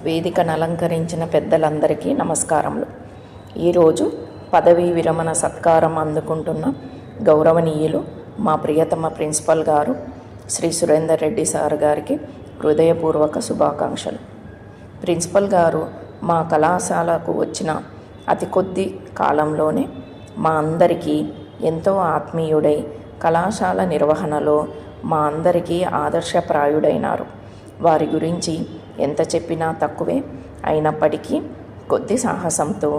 వేదికను అలంకరించిన పెద్దలందరికీ నమస్కారములు. ఈరోజు పదవీ విరమణ సత్కారం అందుకుంటున్న గౌరవనీయులు మా ప్రియతమ ప్రిన్సిపల్ గారు శ్రీ సురేందర్ రెడ్డి సార్ గారికి హృదయపూర్వక శుభాకాంక్షలు. ప్రిన్సిపల్ గారు మా కళాశాలకు వచ్చిన అతి కొద్ది కాలంలోనే మా అందరికీ ఎంతో ఆత్మీయుడై కళాశాల నిర్వహణలో మా అందరికీ ఆదర్శప్రాయుడైనారు. వారి గురించి ఎంత చెప్పినా తక్కువే. అయినప్పటికీ కొద్ది సాహసంతో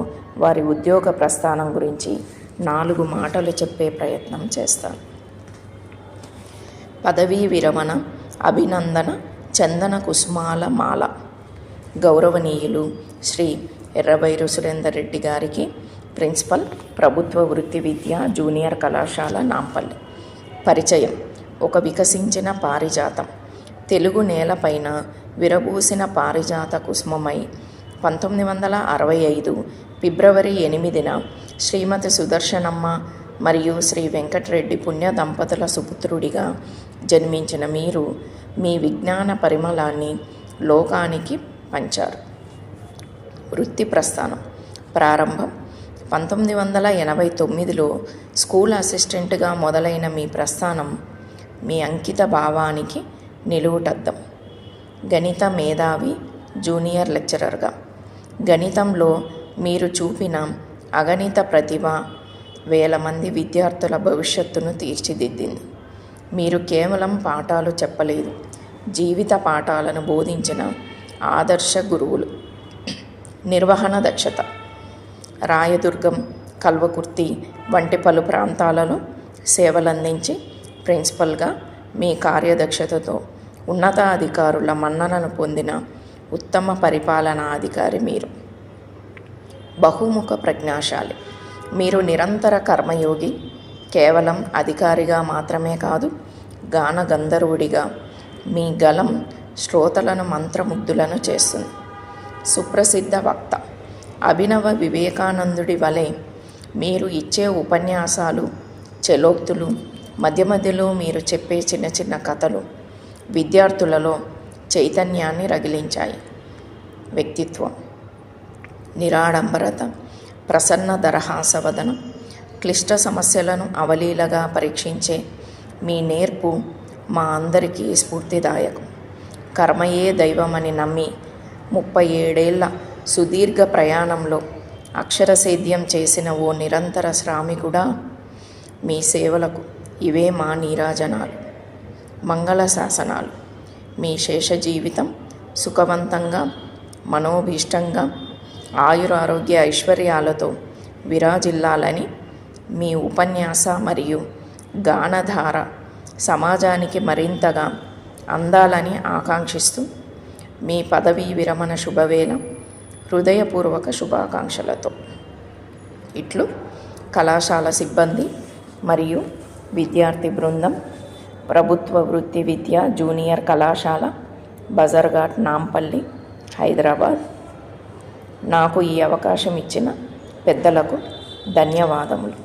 వారి ఉద్యోగ ప్రస్థానం గురించి 4 మాటలు చెప్పే ప్రయత్నం చేస్తాను. పదవీ విరమణ అభినందన చందన కుసుమాల మాల. గౌరవనీయులు శ్రీ ఎర్రబైరు సురేందర్ రెడ్డి గారికి ప్రిన్సిపల్, ప్రభుత్వ వృత్తి విద్య జూనియర్ కళాశాల నాంపల్లి. పరిచయం: ఒక వికసించిన పారిజాతం, తెలుగు నేలపైన విరబూసిన పారిజాత కుసుమమై 1965 ఫిబ్రవరి 8న శ్రీమతి సుదర్శనమ్మ మరియు శ్రీ వెంకటరెడ్డి పుణ్య దంపతుల సుపుత్రుడిగా జన్మించిన మీరు మీ విజ్ఞాన పరిమళాన్ని లోకానికి పంచారు. వృత్తి ప్రస్థానం ప్రారంభం: 1989లో స్కూల్ అసిస్టెంట్గా మొదలైన మీ ప్రస్థానం మీ అంకిత భావానికి నిలువుటద్దం. గణిత మేధావి, జూనియర్ లెక్చరర్గా గణితంలో మీరు చూపిన అగణిత ప్రతిభ వేల మంది విద్యార్థుల భవిష్యత్తును తీర్చిదిద్దింది. మీరు కేవలం పాఠాలు చెప్పలేదు, జీవిత పాఠాలను బోధించిన ఆదర్శ గురువులు. నిర్వహణ దక్షత: రాయదుర్గం, కల్వకుర్తి వంటి పలు ప్రాంతాలలో సేవలందించి ప్రిన్సిపల్గా మీ కార్యదక్షతతో ఉన్నతాధికారుల మన్ననను పొందిన ఉత్తమ పరిపాలనాధికారి మీరు. బహుముఖ ప్రజ్ఞాశాలి: మీరు నిరంతర కర్మయోగి. కేవలం అధికారిగా మాత్రమే కాదు, గాన గంధర్వుడిగా మీ గళం శ్రోతలను మంత్రముగ్ధులను చేస్తుంది. సుప్రసిద్ధ వక్త: అభినవ వివేకానందుడి వలె మీరు ఇచ్చే ఉపన్యాసాలు, చలోక్తులు, మధ్య మధ్యలో మీరు చెప్పే చిన్న చిన్న కథలు విద్యార్థులలో చైతన్యాన్ని రగిలించాయి. వ్యక్తిత్వం: నిరాడంబరత, ప్రసన్న దరహాసవదనం, క్లిష్ట సమస్యలను అవలీలగా పరీక్షించే మీ నేర్పు మా అందరికీ స్ఫూర్తిదాయకం. కర్మయే దైవమని నమ్మి 37 ఏళ్ల సుదీర్ఘ ప్రయాణంలో అక్షరసేద్యం చేసిన ఓ నిరంతర శ్రామికుడా, మీ సేవలకు ఇవే మా నీరాజనాలు. మంగళ శాసనాలు: మీ శేష జీవితం సుఖవంతంగా, మనోభీష్టంగా, ఆయురారోగ్య ఐశ్వర్యాలతో విరాజిల్లాలని మీ ఉపన్యాస మరియు గానధార సమాజానికి మరింతగా అందాలని ఆకాంక్షిస్తూ మీ పదవీ విరమణ శుభవేళ హృదయపూర్వక శుభాకాంక్షలతో. ఇట్లు కళాశాల సిబ్బంది మరియు విద్యార్థి బృందం, ప్రభుత్వ వృత్తి విద్య జూనియర్ కళాశాల, బజర్ఘాట్, నాంపల్లి, హైదరాబాద్. నాకు ఈ అవకాశం ఇచ్చిన పెద్దలకు ధన్యవాదములు.